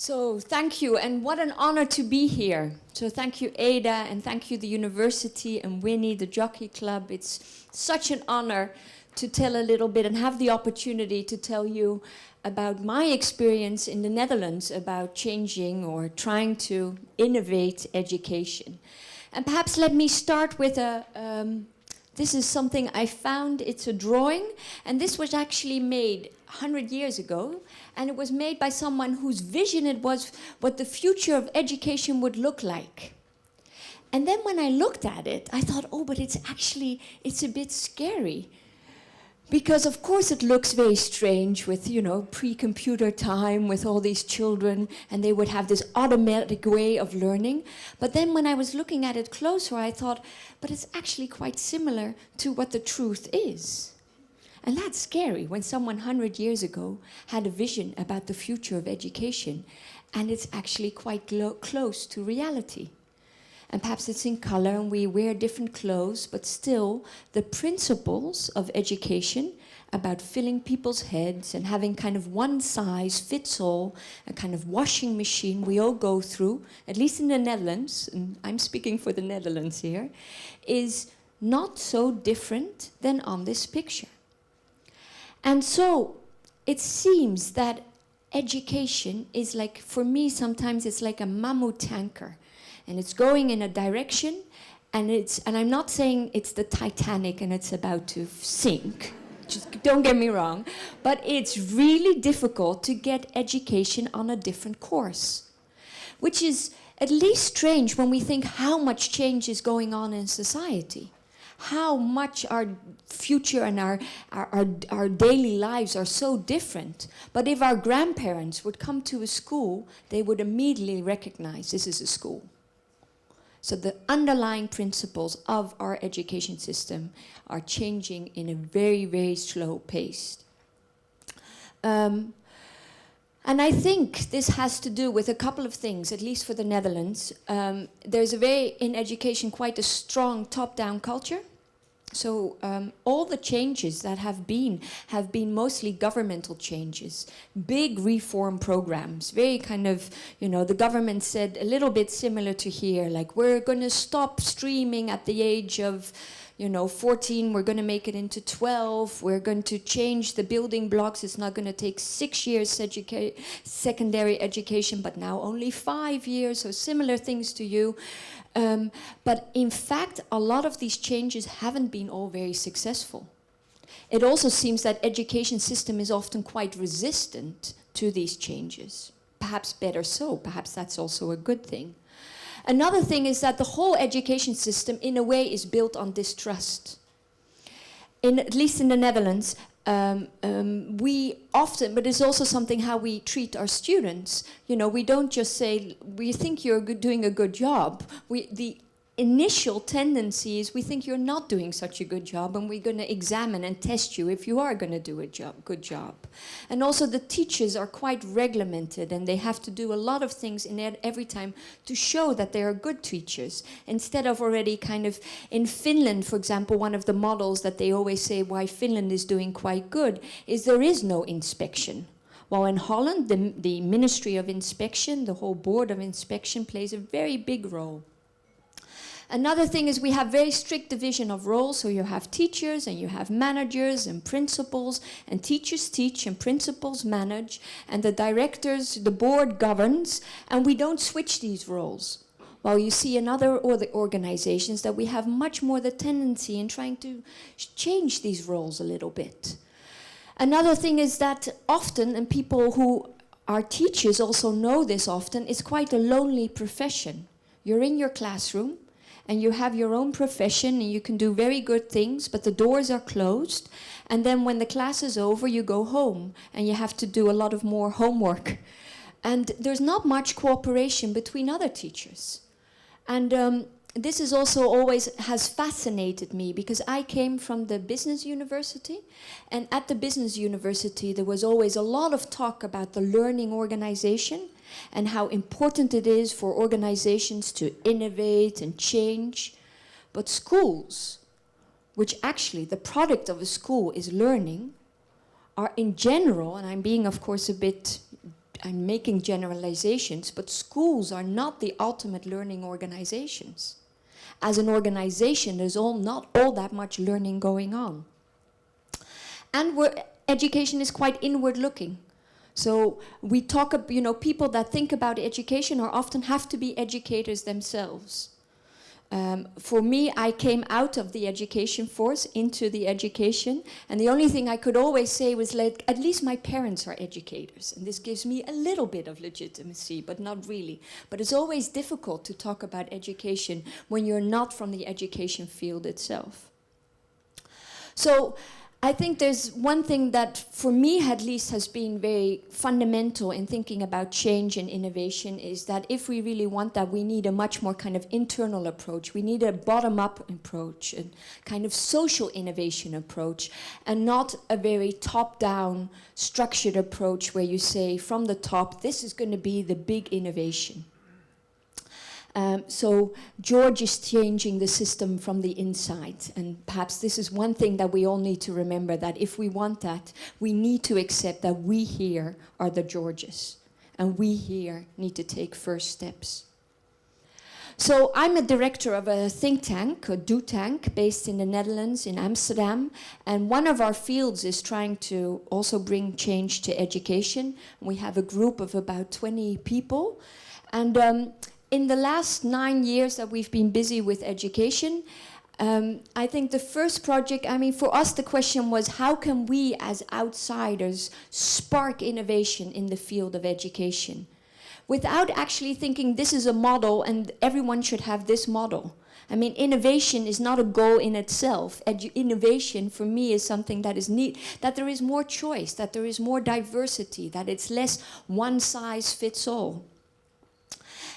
So thank you, and what an honor to be here. So thank you, Ada, and thank you, the university, and Winnie, the Jockey Club. It's such an honor to tell a little bit and have the opportunity to tell you about my experience in the Netherlands about changing or trying to innovate education. And perhaps let me start with this is something I found. It's a drawing, and this was actually made 100 years ago, and it was made by someone whose vision it was what the future of education would look like. And then when I looked at it, I thought, oh, but it's a bit scary. Because of course it looks very strange with, pre-computer time with all these children, and they would have this automatic way of learning. But then when I was looking at it closer, I thought, but it's actually quite similar to what the truth is. And that's scary when someone 100 years ago had a vision about the future of education, and it's actually quite close to reality. And perhaps it's in color and we wear different clothes, but still the principles of education about filling people's heads and having kind of one size fits all, a kind of washing machine we all go through, at least in the Netherlands, and I'm speaking for the Netherlands here, is not so different than on this picture. And so it seems that education is like, for me sometimes it's like a mammoth tanker. And it's going in a direction, and I'm not saying it's the Titanic and it's about to sink. Just don't get me wrong. But it's really difficult to get education on a different course. Which is at least strange when we think how much change is going on in society. How much our future and our daily lives are so different. But if our grandparents would come to a school, they would immediately recognize this is a school. So the underlying principles of our education system are changing in a very, very slow pace. And I think this has to do with a couple of things, at least for the Netherlands. There's in education, quite a strong top-down culture. So all the changes that have been mostly governmental changes, big reform programs, very kind of, the government said a little bit similar to here, like we're going to stop streaming at the age of 14, we're going to make it into 12, we're going to change the building blocks, it's not going to take 6 years secondary education, but now only 5 years, so similar things to you. But in fact, a lot of these changes haven't been all very successful. It also seems that education system is often quite resistant to these changes. Perhaps better so, perhaps that's also a good thing. Another thing is that the whole education system, in a way, is built on distrust. At least in the Netherlands, we often, but it's also something how we treat our students. We don't just say, we think you're doing a good job. The initial tendency is we think you're not doing such a good job, and we're going to examine and test you if you are going to do a good job. And also the teachers are quite regulated, and they have to do a lot of things every time to show that they are good teachers. Instead of already kind of, in Finland, for example, one of the models that they always say why Finland is doing quite good is there is no inspection. While in Holland, the Ministry of Inspection, the whole Board of Inspection plays a very big role. Another thing is we have very strict division of roles, so you have teachers and you have managers and principals, and teachers teach and principals manage, and the directors, the board governs, and we don't switch these roles. While you see in other organizations that we have much more the tendency in trying to change these roles a little bit. Another thing is that often, and people who are teachers also know this often, it's quite a lonely profession. You're in your classroom, and you have your own profession, and you can do very good things, but the doors are closed. And then when the class is over, you go home, and you have to do a lot of more homework. And there's not much cooperation between other teachers. And this is also always has fascinated me, because I came from the business university, and at the business university there was always a lot of talk about the learning organization and how important it is for organizations to innovate and change. But schools, which actually the product of a school is learning, are in general, and I'm being of course a bit I'm making generalizations, but schools are not the ultimate learning organizations. As an organization, there's not all that much learning going on. And education is quite inward-looking. So we talk, people that think about education often have to be educators themselves. For me, I came out of the education force into the education, and the only thing I could always say was, like, at least my parents are educators, and this gives me a little bit of legitimacy, but not really. But it's always difficult to talk about education when you're not from the education field itself. So I think there's one thing that, for me at least, has been very fundamental in thinking about change and innovation, is that if we really want that, we need a much more kind of internal approach. We need a bottom-up approach, a kind of social innovation approach, and not a very top-down, structured approach where you say, from the top, this is going to be the big innovation. So George is changing the system from the inside, and perhaps this is one thing that we all need to remember, that if we want that, we need to accept that we here are the Georges, and we here need to take first steps. So I'm a director of a think tank, a do tank, based in the Netherlands, in Amsterdam, and one of our fields is trying to also bring change to education. We have a group of about 20 people, and in the last 9 years that we've been busy with education, I think the first project, for us the question was, how can we as outsiders spark innovation in the field of education? Without actually thinking this is a model and everyone should have this model. Innovation is not a goal in itself. Innovation for me is something that is neat, that there is more choice, that there is more diversity, that it's less one size fits all.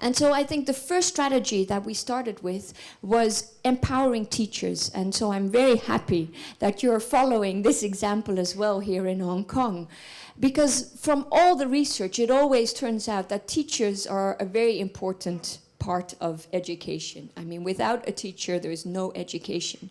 And so I think the first strategy that we started with was empowering teachers. And so I'm very happy that you're following this example as well here in Hong Kong. Because from all the research, it always turns out that teachers are a very important part of education. Without a teacher, there is no education.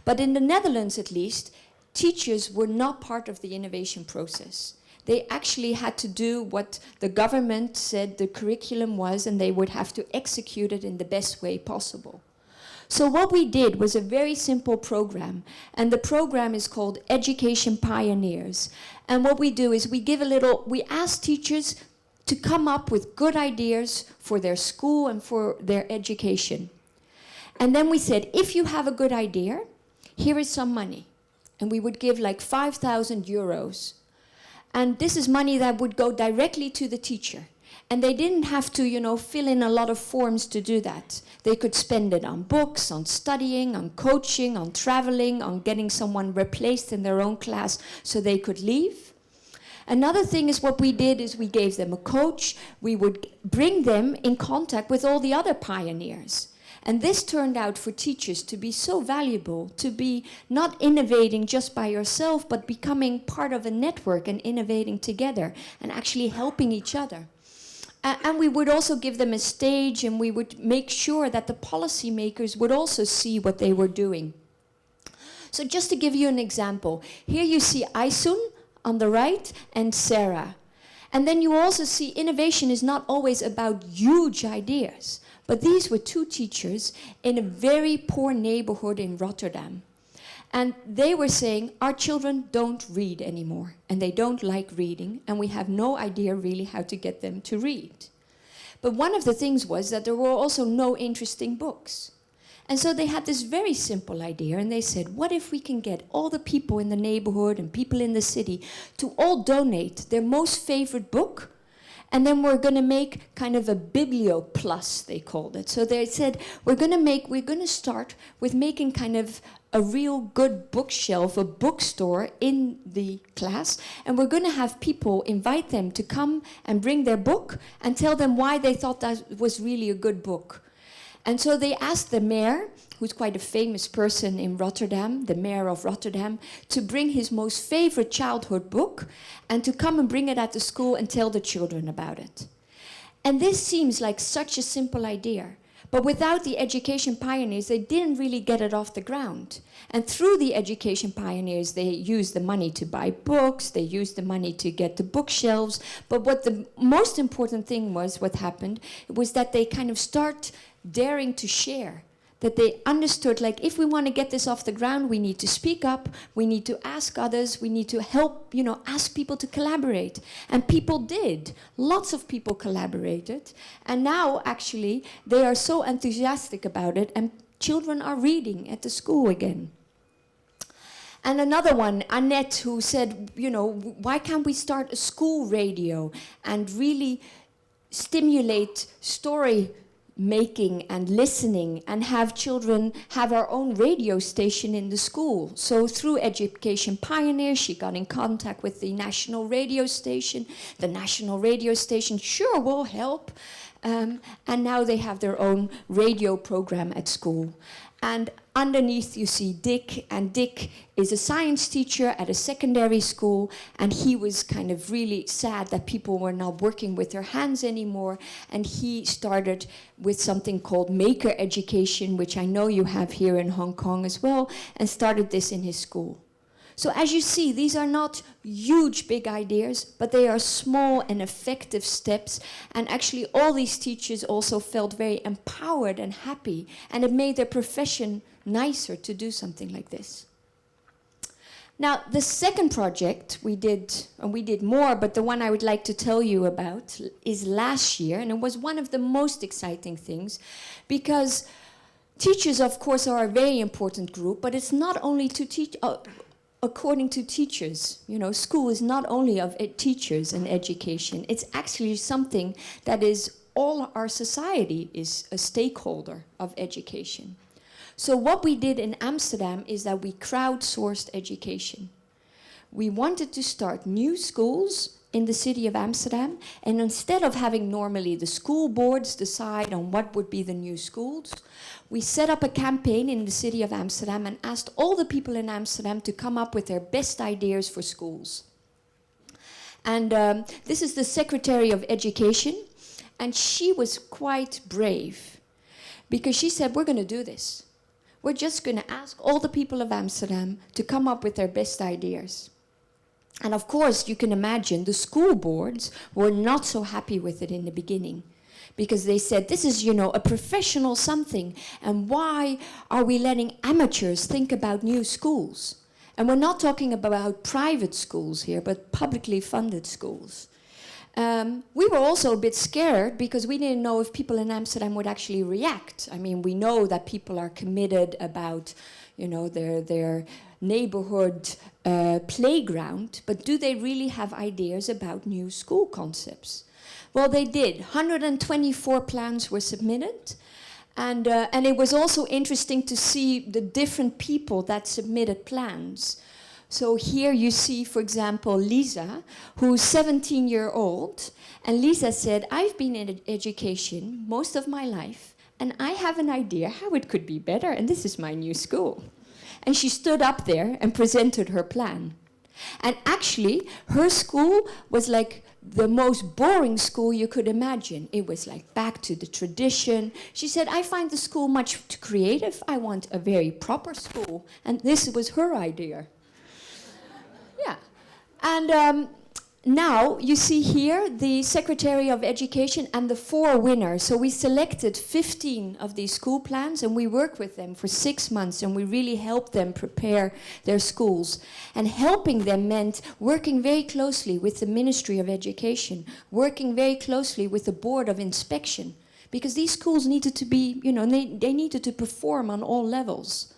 But in the Netherlands, at least, teachers were not part of the innovation process. They actually had to do what the government said the curriculum was, and they would have to execute it in the best way possible. So what we did was a very simple program, and the program is called Education Pioneers. And what we do is we ask teachers to come up with good ideas for their school and for their education. And then we said, if you have a good idea, here is some money. And we would give like 5,000 euros. And this is money that would go directly to the teacher. And they didn't have to, fill in a lot of forms to do that. They could spend it on books, on studying, on coaching, on traveling, on getting someone replaced in their own class so they could leave. Another thing is what we did is we gave them a coach. We would bring them in contact with all the other pioneers. And this turned out for teachers to be so valuable, to be not innovating just by yourself, but becoming part of a network and innovating together and actually helping each other. And we would also give them a stage, and we would make sure that the policymakers would also see what they were doing. So just to give you an example, here you see Aisun on the right and Sarah. And then you also see innovation is not always about huge ideas. But these were two teachers in a very poor neighborhood in Rotterdam. And they were saying, our children don't read anymore, and they don't like reading, and we have no idea really how to get them to read. But one of the things was that there were also no interesting books. And so they had this very simple idea, and they said, what if we can get all the people in the neighborhood and people in the city to all donate their most favorite book? And then we're going to make kind of a biblioplus, they called it. So they said, we're going to start with making kind of a real good bookshelf, a bookstore in the class. And we're going to have people invite them to come and bring their book and tell them why they thought that was really a good book. And so they asked the mayor, who's quite a famous person in Rotterdam, the mayor of Rotterdam, to bring his most favorite childhood book and to come and bring it at the school and tell the children about it. And this seems like such a simple idea. But without the education pioneers, they didn't really get it off the ground. And through the education pioneers, they used the money to buy books, they used the money to get the bookshelves. But what the most important thing was, what happened, was that they kind of start daring to share. That they understood, like, if we want to get this off the ground, we need to speak up, we need to ask others, we need to help, ask people to collaborate. And people did. Lots of people collaborated. And now, actually, they are so enthusiastic about it, and children are reading at the school again. And another one, Annette, who said, why can't we start a school radio and really stimulate story making and listening, and have children have our own radio station in the school. So through Education Pioneers, she got in contact with the national radio station. The national radio station sure will help. And now they have their own radio program at school. And underneath you see Dick, and Dick is a science teacher at a secondary school, and he was kind of really sad that people were not working with their hands anymore, and he started with something called Maker Education, which I know you have here in Hong Kong as well, and started this in his school. So as you see, these are not huge, big ideas, but they are small and effective steps. And actually, all these teachers also felt very empowered and happy, and it made their profession nicer to do something like this. Now, the second project we did, and we did more, but the one I would like to tell you about is last year, and it was one of the most exciting things, because teachers, of course, are a very important group, but it's not only to teach. According to teachers, school is not only of teachers and education, it's actually something that is all our society is a stakeholder of education. So what we did in Amsterdam is that we crowdsourced education. We wanted to start new schools in the city of Amsterdam, and instead of having normally the school boards decide on what would be the new schools, we set up a campaign in the city of Amsterdam and asked all the people in Amsterdam to come up with their best ideas for schools. And this is the Secretary of Education, and she was quite brave, because she said, we're going to do this. We're just going to ask all the people of Amsterdam to come up with their best ideas. And of course, you can imagine the school boards were not so happy with it in the beginning, because they said, this is, a professional something, and why are we letting amateurs think about new schools? And we're not talking about private schools here, but publicly funded schools. We were also a bit scared, because we didn't know if people in Amsterdam would actually react. I mean, we know that people are committed about, their neighborhood playground, but do they really have ideas about new school concepts? Well, they did. 124 plans were submitted, and it was also interesting to see the different people that submitted plans. So here you see, for example, Lisa, who's 17-year-old, and Lisa said, I've been in education most of my life, and I have an idea how it could be better, and this is my new school. And she stood up there and presented her plan. And actually, her school was like the most boring school you could imagine. It was like back to the tradition. She said, I find the school much too creative. I want a very proper school. And this was her idea. Yeah. And now you see here the Secretary of Education and the 4 winners. So we selected 15 of these school plans, and we worked with them for 6 months, and we really helped them prepare their schools. And helping them meant working very closely with the Ministry of Education, working very closely with the Board of Inspection, because these schools needed to be, they needed to perform on all levels.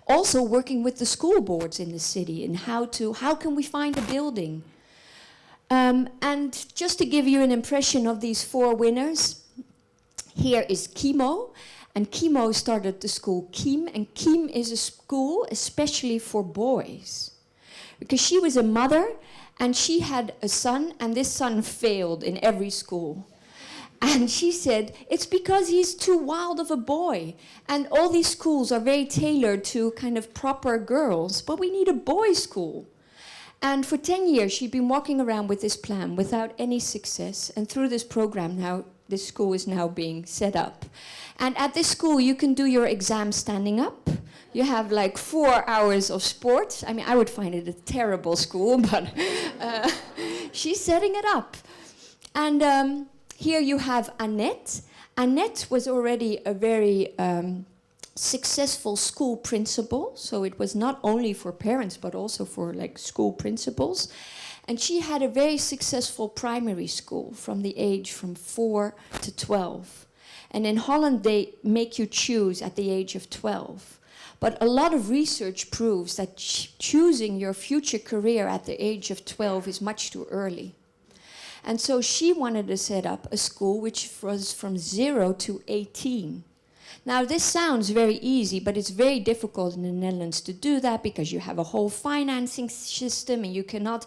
Also working with the school boards in the city, and how can we find a building? And just to give you an impression of these 4 winners, here is Kimo, and Kimo started the school Kim, and Kim is a school especially for boys, because she was a mother, and she had a son, and this son failed in every school. And she said, it's because he's too wild of a boy, and all these schools are very tailored to kind of proper girls, but we need a boys' school. And for 10 years, she'd been walking around with this plan without any success. And through this program now, this school is now being set up. And at this school, you can do your exam standing up. You have like 4 hours of sports. I mean, I would find it a terrible school, but she's setting it up. And here you have Annette. Annette was already a very successful school principal. So it was not only for parents, but also for like school principals. And she had a very successful primary school from the age from 4 to 12. And in Holland, they make you choose at the age of 12. But a lot of research proves that choosing your future career at the age of 12 is much too early. And so she wanted to set up a school which was from 0 to 18. Now, this sounds very easy, but it's very difficult in the Netherlands to do that because you have a whole financing system and you cannot,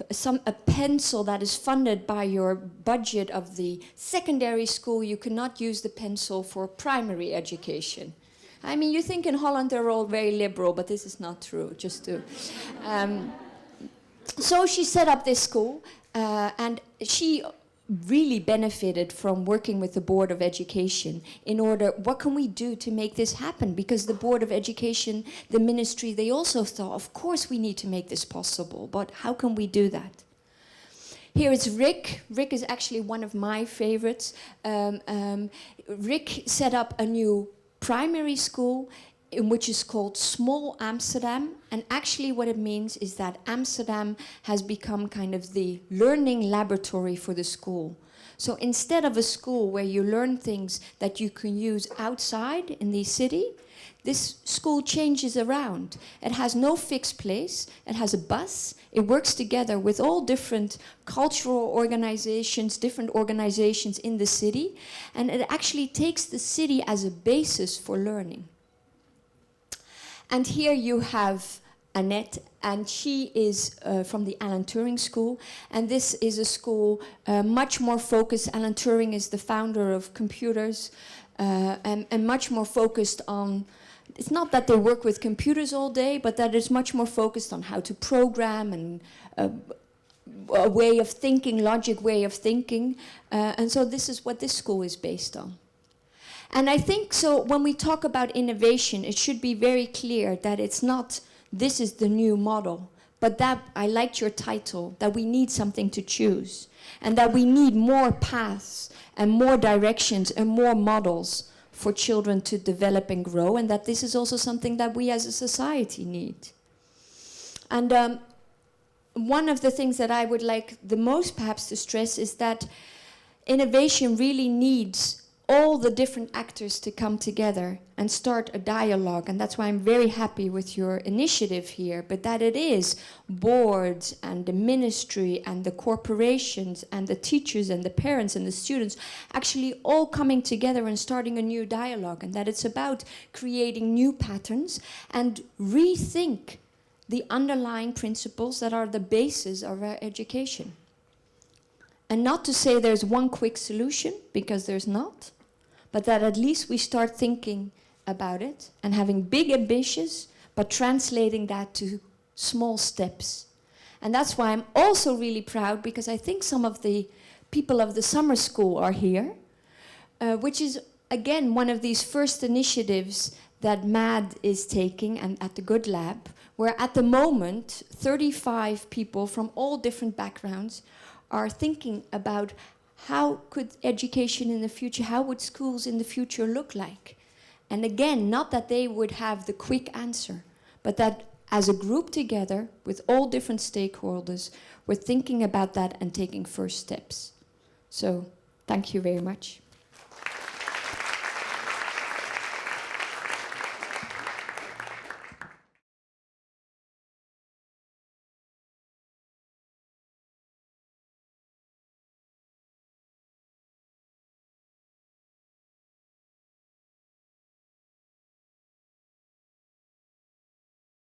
a pencil that is funded by your budget of the secondary school, you cannot use the pencil for primary education. I mean, you think in Holland they're all very liberal, but this is not true, just to... So she set up this school, and she really benefited from working with the Board of Education in order, what can we do to make this happen? Because the Board of Education, the ministry, they also thought, of course we need to make this possible, but how can we do that? Here is Rick. Rick is actually one of my favorites. Rick set up a new primary school which is called Small Amsterdam, and actually what it means is that Amsterdam has become kind of the learning laboratory for the school. So instead of a school where you learn things that you can use outside in the city, this school changes around. It has no fixed place, it has a bus, it works together with all different cultural organizations, different organizations in the city, and it actually takes the city as a basis for learning. And here you have Annette, and she is from the Alan Turing School, and this is a school much more focused. Alan Turing is the founder of computers, and much more focused on, it's not that they work with computers all day, but that it's much more focused on how to program and a way of thinking, logic way of thinking, and so this is what this school is based on. And I think so when we talk about innovation, it should be very clear that it's not, this is the new model, but that, I liked your title, that we need something to choose, and that we need more paths and more directions and more models for children to develop and grow, and that this is also something that we as a society need. And one of the things that I would like the most perhaps to stress is that innovation really needs all the different actors to come together and start a dialogue, and that's why I'm very happy with your initiative here, but that it is boards and the ministry and the corporations and the teachers and the parents and the students actually all coming together and starting a new dialogue, and that it's about creating new patterns and rethink the underlying principles that are the basis of our education. And not to say there's one quick solution, because there's not, but that at least we start thinking about it and having big ambitions, but translating that to small steps. And that's why I'm also really proud, because I think some of the people of the summer school are here, which is, again, one of these first initiatives that MAD is taking and at the Good Lab, where at the moment, 35 people from all different backgrounds are thinking about how could education in the future, how would schools in the future look like? And again, not that they would have the quick answer, but that as a group together with all different stakeholders, we're thinking about that and taking first steps. So, thank you very much.